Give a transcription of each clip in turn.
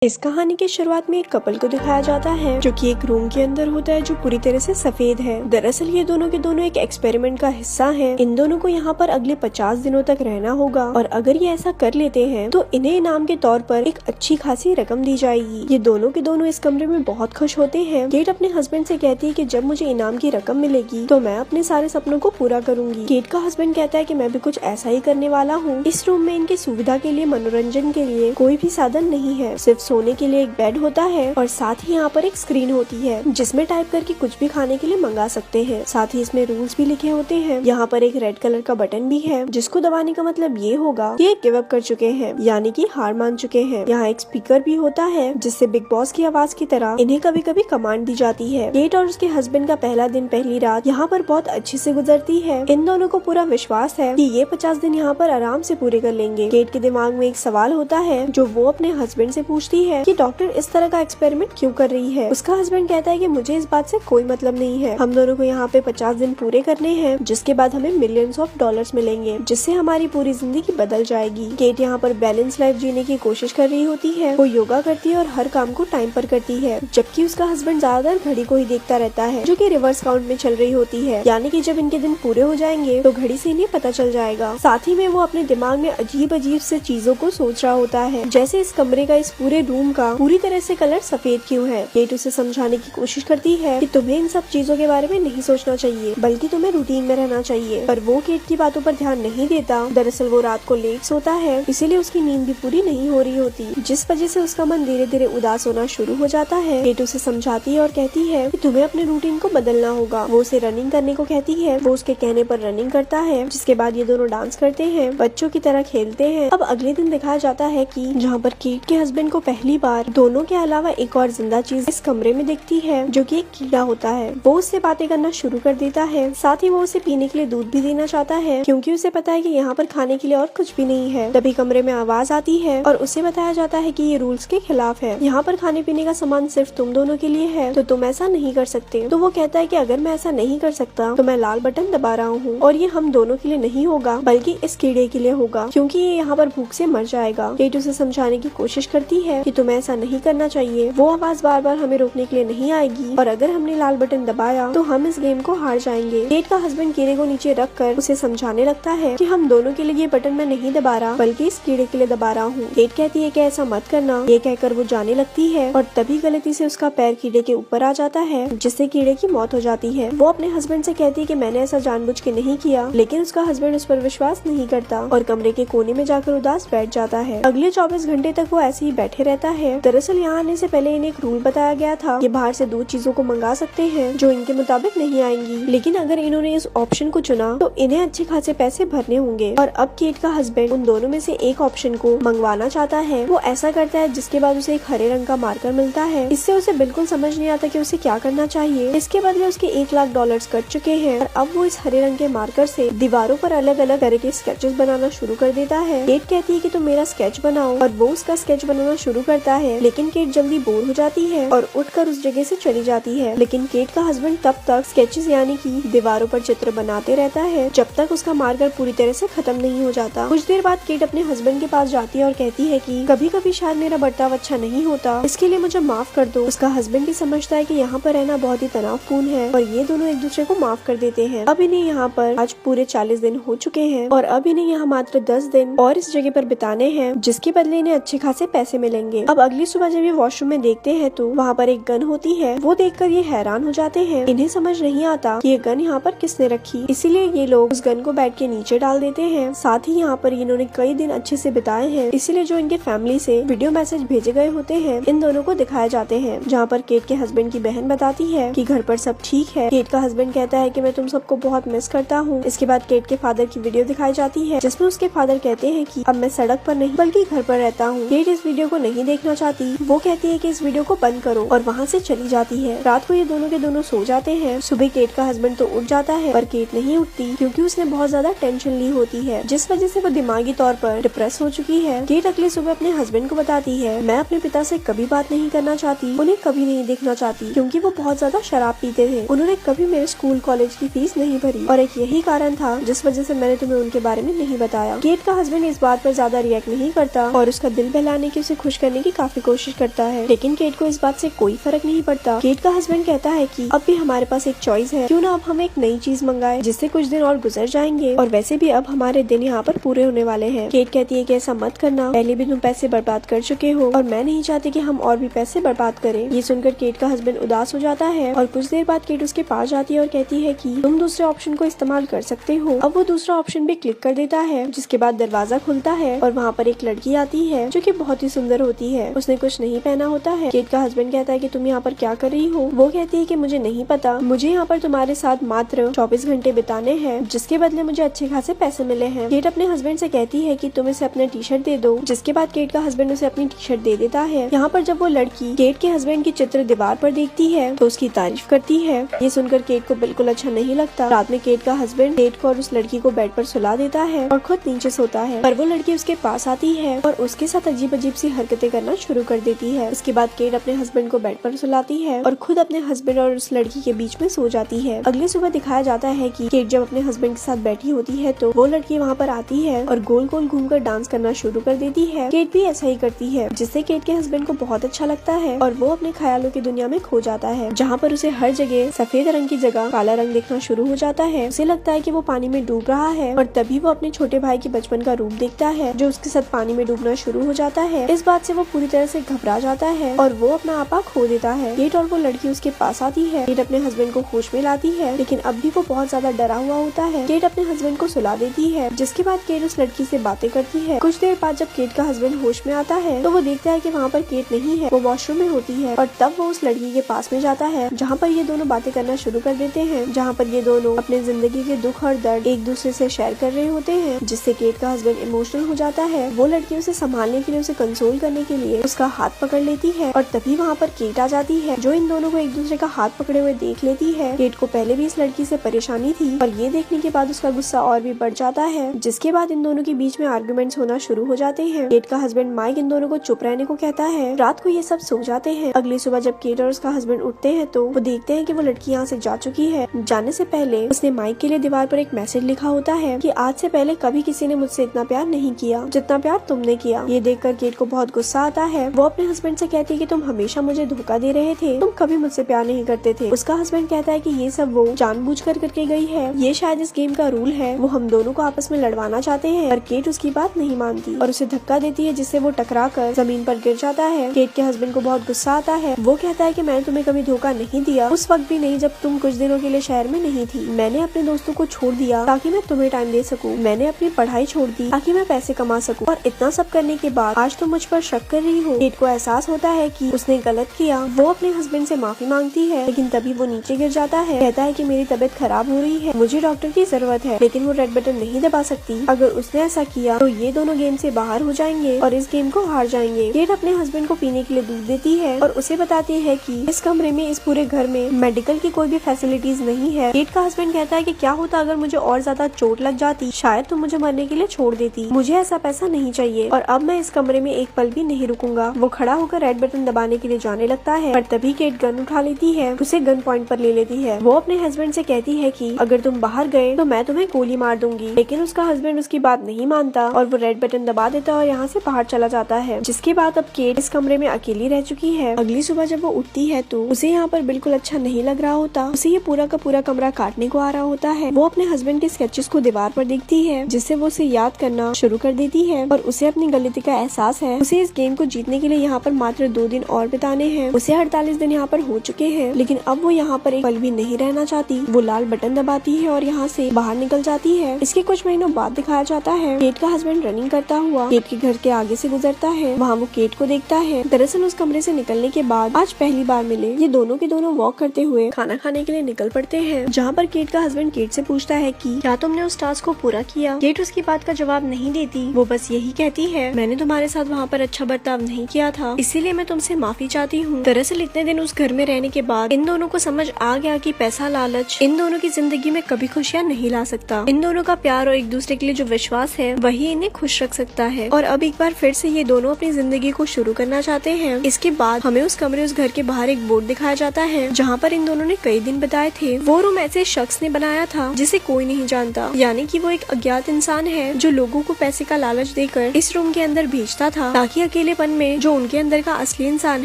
इस कहानी की शुरुआत में एक कपल को दिखाया जाता है जो कि एक रूम के अंदर होता है जो पूरी तरह से सफेद है। दरअसल ये दोनों के दोनों एक एक्सपेरिमेंट का हिस्सा हैं। इन दोनों को यहाँ पर अगले 50 दिनों तक रहना होगा और अगर ये ऐसा कर लेते हैं तो इन्हें इनाम के तौर पर एक अच्छी खासी रकम दी जाएगी। ये दोनों के दोनों इस कमरे में बहुत खुश होते हैं। केट अपने हस्बैंड से कहती है कि जब मुझे इनाम की रकम मिलेगी तो मैं अपने सारे सपनों को पूरा करूंगी। केट का हस्बैंड कहता है कि मैं भी कुछ ऐसा ही करने वाला हूँ। इस रूम में इनकी सुविधा के लिए मनोरंजन के लिए कोई भी साधन नहीं है, सिर्फ सोने के लिए एक बेड होता है और साथ ही यहाँ पर एक स्क्रीन होती है जिसमें टाइप करके कुछ भी खाने के लिए मंगा सकते हैं। साथ ही इसमें रूल्स भी लिखे होते हैं। यहाँ पर एक रेड कलर का बटन भी है जिसको दबाने का मतलब ये होगा कि ये गिव अप कर चुके हैं, यानी कि हार मान चुके हैं। यहाँ एक स्पीकर भी होता है जिससे बिग बॉस की आवाज की तरह इन्हें कभी कभी कमांड दी जाती है। केट और उसके हस्बैंड का पहला दिन पहली रात यहाँ पर बहुत अच्छे से गुजरती है। इन दोनों को पूरा विश्वास है कि ये 50 दिन यहाँ पर आराम से पूरे कर लेंगे। केट के दिमाग में एक सवाल होता है जो वो अपने हस्बैंड से पूछती है कि डॉक्टर इस तरह का एक्सपेरिमेंट क्यों कर रही है। उसका हस्बैंड कहता है कि मुझे इस बात से कोई मतलब नहीं है, हम दोनों को यहाँ पे 50 दिन पूरे करने हैं जिसके बाद हमें मिलियंस ऑफ डॉलर्स मिलेंगे जिससे हमारी पूरी जिंदगी बदल जाएगी। केट यहाँ पर बैलेंस लाइफ जीने की कोशिश कर रही होती है। वो योगा करती है और हर काम को टाइम पर करती है, जबकि उसका हस्बैंड ज्यादातर घड़ी को ही देखता रहता है जो कि रिवर्स काउंट में चल रही होती है, यानी कि जब इनके दिन पूरे हो जाएंगे तो घड़ी से इन्हें पता चल जाएगा। साथ ही में वो अपने दिमाग में अजीब अजीब से चीजों को सोच रहा होता है, जैसे इस कमरे का, इस पूरे रूम का पूरी तरह से कलर सफेद क्यों है। केट उसे समझाने की कोशिश करती है कि तुम्हें इन सब चीजों के बारे में नहीं सोचना चाहिए बल्कि तुम्हें रूटीन में रहना चाहिए, पर वो केट की बातों पर ध्यान नहीं देता। दरअसल वो रात को लेट सोता है, इसीलिए उसकी नींद भी पूरी नहीं हो रही होती, जिस वजह से उसका मन धीरे धीरे उदास होना शुरू हो जाता है। केट उसे समझाती है और कहती है कि तुम्हें अपने रूटीन को बदलना होगा। वो उसे रनिंग करने को कहती है। वो उसके कहने पर रनिंग करता है, जिसके बाद ये दोनों डांस करते हैं, बच्चों की तरह खेलते हैं। अब अगले दिन दिखाया जाता है कि जहाँ पर केट के हस्बैंड को पहली बार दोनों के अलावा एक और जिंदा चीज इस कमरे में दिखती है जो कि एक कीड़ा होता है। वो उससे बातें करना शुरू कर देता है। साथ ही वो उसे पीने के लिए दूध भी देना चाहता है क्योंकि उसे पता है कि यहाँ पर खाने के लिए और कुछ भी नहीं है। तभी कमरे में आवाज आती है और उसे बताया जाता है कि ये रूल्स के खिलाफ है, यहाँ पर खाने पीने का सामान सिर्फ तुम दोनों के लिए है, तो तुम ऐसा नहीं कर सकते। तो वो कहता है कि अगर मैं ऐसा नहीं कर सकता तो मैं लाल बटन दबा रहा हूँ और ये हम दोनों के लिए नहीं होगा बल्कि इस कीड़े के लिए होगा क्योंकि ये यहाँ पर भूख से मर जाएगा। केट उसे समझाने की कोशिश करती है कि तुम्हें ऐसा नहीं करना चाहिए, वो आवाज बार बार हमें रोकने के लिए नहीं आएगी और अगर हमने लाल बटन दबाया तो हम इस गेम को हार जाएंगे। केट का हस्बैंड कीड़े को नीचे रख कर उसे समझाने लगता है कि हम दोनों के लिए ये बटन मैं नहीं दबा रहा बल्कि इस कीड़े के लिए दबा रहा हूँ। केट कहती है कि ऐसा मत करना। ये कहकर वो जाने लगती है और तभी गलती से उसका पैर कीड़े के ऊपर आ जाता है जिससे कीड़े की मौत हो जाती है। वो अपने हस्बैंड से कहती है कि मैंने ऐसा जानबूझ के नहीं किया, लेकिन उसका हस्बैंड उस पर विश्वास नहीं करता और कमरे के कोने में जाकर उदास बैठ जाता है। अगले 24 घंटे तक वो ऐसे ही बैठे रहता है। दरअसल यहाँ आने से पहले इन्हें एक रूल बताया गया था कि बाहर से 2 चीजों को मंगा सकते हैं जो इनके मुताबिक नहीं आएंगी, लेकिन अगर इन्होंने इस ऑप्शन को चुना तो इन्हें अच्छे खासे पैसे भरने होंगे। और अब केट का हस्बैंड उन दोनों में से एक ऑप्शन को मंगवाना चाहता है। वो ऐसा करता है जिसके बाद उसे एक हरे रंग का मार्कर मिलता है। इससे उसे बिल्कुल समझ नहीं आता कि उसे क्या करना चाहिए। इसके बदले उसके 1 लाख डॉलर्स कट चुके हैं और अब वो इस हरे रंग के मार्कर से दीवारों पर अलग अलग तरह के स्केचेस बनाना शुरू कर देता है। केट कहती है कि तुम मेरा स्केच बनाओ और वो उसका स्केच बनाना शुरू करता है, लेकिन केट जल्दी बोर हो जाती है और उठकर उस जगह से चली जाती है। लेकिन केट का हस्बैंड तब तक स्केचेस यानी कि दीवारों पर चित्र बनाते रहता है जब तक उसका मार्कर पूरी तरह से खत्म नहीं हो जाता। कुछ देर बाद केट अपने हस्बैंड के पास जाती है और कहती है कि कभी कभी शायद मेरा बर्ताव अच्छा नहीं होता, इसके लिए मुझे माफ कर दो। उसका हस्बैंड भी समझता है कि यहाँ पर रहना बहुत ही तनावपूर्ण है और ये दोनों एक दूसरे को माफ कर देते हैं। अब इन्हें यहाँ पर आज पूरे 40 दिन हो चुके हैं और अब इन्हें यहाँ मात्र 10 दिन और इस जगह पर बिताने हैं जिसके बदले इन्हें अच्छे खासे पैसे मिलेंगे। अब अगली सुबह जब ये वॉशरूम में देखते हैं तो वहाँ पर एक गन होती है। वो देखकर ये हैरान हो जाते हैं। इन्हें समझ नहीं आता कि ये गन यहाँ पर किसने रखी, इसीलिए ये लोग उस गन को बेड के नीचे डाल देते हैं। साथ ही यहाँ पर इन्होंने कई दिन अच्छे से बिताए हैं, इसीलिए जो इनके फैमिली से वीडियो मैसेज भेजे गए होते हैं इन दोनों को दिखाए जाते हैं, जहाँ पर केट के हस्बैंड की बहन बताती है कि घर पर सब ठीक है। केट का हस्बैंड कहता है कि मैं तुम सबको बहुत मिस करता हूँ। इसके बाद केट के फादर की वीडियो दिखाई जाती है जिसमें उसके फादर कहते हैं कि अब मैं सड़क पर नहीं बल्कि घर पर रहता हूँ। केट इस वीडियो को नहीं देखना चाहती। वो कहती है कि इस वीडियो को बंद करो और वहाँ से चली जाती है। रात को ये दोनों के दोनों सो जाते हैं। सुबह केट का हस्बैंड तो उठ जाता है पर केट नहीं उठती क्योंकि उसने बहुत ज्यादा टेंशन ली होती है जिस वजह से वो दिमागी तौर पर डिप्रेस हो चुकी है। केट अगले सुबह अपने हस्बैंड को बताती है मैं अपने पिता से कभी बात नहीं करना चाहती, उन्हें कभी नहीं देखना चाहती क्योंकि वो बहुत ज्यादा शराब पीते थे। उन्होंने कभी मेरे स्कूल कॉलेज की फीस नहीं भरी और एक यही कारण था जिस वजह से मैंने तुम्हें उनके बारे में नहीं बताया। केट का हस्बैंड इस बात पर ज्यादा रिएक्ट नहीं करता और उसका दिल बहलाने की, उसे खुश करने करने की काफी कोशिश करता है, लेकिन केट को इस बात से कोई फर्क नहीं पड़ता। केट का हस्बैंड कहता है कि अब भी हमारे पास एक चॉइस है, क्यों ना अब हम एक नई चीज मंगाए जिससे कुछ दिन और गुजर जाएंगे, और वैसे भी अब हमारे दिन यहाँ पर पूरे होने वाले हैं। केट कहती है कि ऐसा मत करना, पहले भी तुम पैसे बर्बाद कर चुके हो और मैं नहीं चाहती कि हम और भी पैसे बर्बाद करें। ये सुनकर केट का हस्बैंड उदास हो जाता है और कुछ देर बाद केट उसके पास जाती है और कहती है कि तुम दूसरे ऑप्शन को इस्तेमाल कर सकते हो। अब वो दूसरा ऑप्शन भी क्लिक कर देता है, जिसके बाद दरवाजा खुलता है और वहाँ पर एक लड़की आती है जो कि बहुत ही सुंदर होती है। उसने कुछ नहीं पहना होता है। केट का हस्बैंड कहता है कि तुम यहाँ पर क्या कर रही हो? वो कहती है कि मुझे नहीं पता, मुझे यहाँ पर तुम्हारे साथ मात्र 24 घंटे बिताने हैं, जिसके बदले मुझे अच्छे खासे पैसे मिले हैं। केट अपने हस्बैंड से कहती है कि तुम इसे अपना टी शर्ट दे दो, जिसके बाद केट का हस्बैंड उसे अपनी टी शर्ट दे देता है। यहाँ पर जब वो लड़की केट के हस्बैंड की चित्र दीवार पर देखती है तो उसकी तारीफ करती है। ये सुनकर केट को बिल्कुल अच्छा नहीं लगता। रात में केट का हस्बैंड केट को और उस लड़की को बेड पर सुला देता है और खुद नीचे सोता है, पर वो लड़की उसके पास आती है और उसके साथ अजीब अजीब सी हरकतें करना शुरू कर देती है। उसके बाद केट अपने हस्बैंड को बेड पर सुलाती है और खुद अपने हस्बैंड और उस लड़की के बीच में सो जाती है। अगली सुबह दिखाया जाता है कि केट जब अपने हस्बैंड के साथ बैठी होती है तो वो लड़की वहाँ पर आती है और गोल गोल घूमकर डांस करना शुरू कर देती है। केट भी ऐसा ही करती है, जिससे केट के हस्बैंड को बहुत अच्छा लगता है और वो अपने ख्यालों की दुनिया में खो जाता है, जहाँ पर उसे हर जगह सफेद रंग की जगह काला रंग दिखना शुरू हो जाता है। उसे लगता है कि वो पानी में डूब रहा है और तभी वो अपने छोटे भाई के बचपन का रूप देखता है जो उसके साथ पानी में डूबना शुरू हो जाता है। इस बात से वो पूरी तरह से घबरा जाता है और वो अपना आपा खो देता है। केट और वो लड़की उसके पास आती है। केट अपने हस्बैंड को होश में लाती है, लेकिन अब भी वो बहुत ज्यादा डरा हुआ होता है। केट अपने हस्बैंड को सुला देती है, जिसके बाद केट उस लड़की से बातें करती है। कुछ देर बाद जब केट का हस्बैंड होश में आता है तो वो देखता है कि वहाँ पर केट नहीं है, वो वॉशरूम में होती है और तब वो उस लड़की के पास में जाता है, जहाँ पर ये दोनों बातें करना शुरू कर देते हैं, जहाँ पर ये दोनों अपने जिंदगी के दुख और दर्द एक दूसरे से शेयर कर रहे होते हैं, जिससे केट का हस्बैंड इमोशनल हो जाता है। वो लड़की उसे संभालने के लिए, उसे कंसोल करने के लिए उसका हाथ पकड़ लेती है और तभी वहाँ पर केट आ जाती है, जो इन दोनों को एक दूसरे का हाथ पकड़े हुए देख लेती है। केट को पहले भी इस लड़की से परेशानी थी और ये देखने के बाद उसका गुस्सा और भी बढ़ जाता है, जिसके बाद इन दोनों के बीच में आर्गुमेंट्स होना शुरू हो जाते हैं। केट का हस्बैंड माइक इन दोनों को चुप रहने को कहता है। रात को ये सब सो जाते हैं। अगली सुबह जब केट और उसका हस्बैंड उठते हैं तो वो देखते हैं कि वो लड़की यहाँ से जा चुकी है। जाने से पहले उसने माइक के लिए दीवार पर एक मैसेज लिखा होता है कि आज से पहले कभी किसी ने मुझसे इतना प्यार नहीं किया जितना प्यार तुमने किया। ये देखकर केट को बहुत गुस्सा आता है। वो अपने हस्बैंड से कहती है कि तुम हमेशा मुझे धोखा दे रहे थे, तुम कभी मुझसे प्यार नहीं करते थे। उसका हस्बैंड कहता है कि ये सब वो जानबूझकर करके गई है, ये शायद इस गेम का रूल है, वो हम दोनों को आपस में लड़वाना चाहते हैं। पर केट उसकी बात नहीं मानती और उसे धक्का देती है, जिससे वो टकरा कर जमीन पर गिर जाता है। केट के हस्बैंड को बहुत गुस्सा आता है। वो कहता है कि मैंने तुम्हें कभी धोखा नहीं दिया, उस वक्त भी नहीं जब तुम कुछ दिनों के लिए शहर में नहीं थी। मैंने अपने दोस्तों को छोड़ दिया ताकि मैं तुम्हें टाइम दे सकूं। मैंने अपनी पढ़ाई छोड़ दी ताकि मैं पैसे कमा सकूं, और इतना सब करने के बाद आज तुम मुझ पर शक कर रही हो। केट को एहसास होता है कि उसने गलत किया। वो अपने हस्बैंड से माफी मांगती है, लेकिन तभी वो नीचे गिर जाता है। कहता है कि मेरी तबीयत खराब हो रही है, मुझे डॉक्टर की जरूरत है, लेकिन वो रेड बटन नहीं दबा सकती। अगर उसने ऐसा किया तो ये दोनों गेम से बाहर हो जाएंगे और इस गेम को हार जाएंगे। केट अपने हस्बैंड को पीने के लिए दूध देती है और उसे बताती है कि इस कमरे में, इस पूरे घर में मेडिकल की कोई भी फैसिलिटीज नहीं है। केट का हस्बैंड कहता है कि क्या होता अगर मुझे और ज्यादा चोट लग जाती, शायद तुम मुझे मरने के लिए छोड़ देती। मुझे ऐसा पैसा नहीं चाहिए और अब मैं इस कमरे में एक पल भी नहीं रुकूंगा। वो खड़ा होकर रेड बटन दबाने के लिए जाने लगता है, पर तभी केट गन उठा लेती है, उसे गन पॉइंट पर ले लेती है। वो अपने हस्बैंड से कहती है कि अगर तुम बाहर गए तो मैं तुम्हें गोली मार दूंगी, लेकिन उसका हस्बैंड उसकी बात नहीं मानता और वो रेड बटन दबा देता है और यहाँ से बाहर चला जाता है। जिसके बाद अब केट इस कमरे में अकेली रह चुकी है। अगली सुबह जब वो उठती है तो उसे यहाँ पर बिल्कुल अच्छा नहीं लग रहा होता। उसे ये पूरा का पूरा कमरा काटने को आ रहा होता है। वो अपने हस्बैंड के स्केचेस को दीवार पर देखती है, जिससे वो उसे याद करना शुरू कर देती है और उसे अपनी गलती का एहसास है। उसे इस गेम को जीतने के लिए यहाँ पर मात्र 2 दिन और बिताने हैं। उसे 48 दिन यहाँ पर हो चुके हैं, लेकिन अब वो यहाँ पर एक पल भी नहीं रहना चाहती। वो लाल बटन दबाती है और यहाँ से बाहर निकल जाती है। इसके कुछ महीनों बाद दिखाया जाता है केट का हस्बैंड रनिंग करता हुआ केट के घर के आगे से गुजरता है। वहाँ वो केट को देखता है। दरअसल उस कमरे से निकलने के बाद आज पहली बार मिले ये दोनों के दोनों वॉक करते हुए खाना खाने के लिए निकल पड़ते हैं, जहाँ पर केट का हस्बैंड केट से पूछता है कि क्या तुमने उस टास्क को पूरा किया। केट उसकी बात का जवाब नहीं देती। वो बस यही कहती है, मैंने तुम्हारे साथ वहाँ पर अच्छा बर्ताव नहीं किया था, इसीलिए मैं तुमसे माफी चाहती हूँ। दरअसल इतने दिन उस घर में रहने के बाद इन दोनों को समझ आ गया कि पैसा लालच इन दोनों की जिंदगी में कभी खुशियाँ नहीं ला सकता। इन दोनों का प्यार और एक दूसरे के लिए जो विश्वास है वही इन्हें खुश रख सकता है। और अब एक बार फिर से ये दोनों अपनी जिंदगी को शुरू करना चाहते हैं। इसके बाद हमें उस कमरे, उस घर के बाहर एक बोर्ड दिखाया जाता है, जहाँ पर इन दोनों ने कई दिन बिताए थे। वो रूम ऐसे शख्स ने बनाया था जिसे कोई नहीं जानता, यानी कि वो एक अज्ञात इंसान है जो लोगों को पैसे का लालच देकर इस रूम के अंदर भेजता था ताकि अकेलेपन में जो उनके अंदर का असली इंसान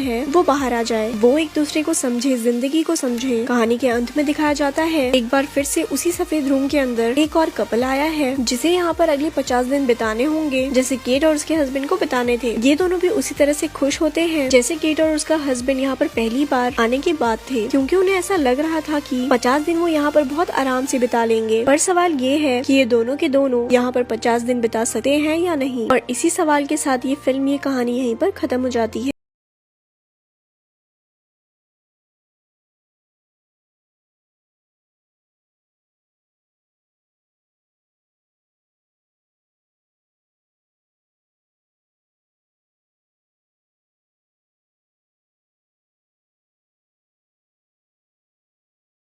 है वो बाहर आ जाए, वो एक दूसरे को समझे, जिंदगी को समझे। कहानी के अंत में दिखाया जाता है एक बार फिर से उसी सफेद रूम के अंदर एक और कपल आया है जिसे यहाँ पर अगले 50 दिन बिताने होंगे जैसे केट और उसके हस्बैंड को बिताने थे। ये दोनों भी उसी तरह से खुश होते हैं जैसे केट और उसका हस्बैंड यहाँ पर पहली बार आने के बाद थे, क्योंकि उन्हें ऐसा लग रहा था कि 50 दिन वो यहाँ पर बहुत आराम से बिता लेंगे। पर सवाल ये है कि ये दोनों के दोनों यहाँ पर 50 दिन बिता सकते हैं या नहीं। और इसी सवाल के साथ ये फिल्म, ये कहानी यहीं पर खत्म हो जाती है।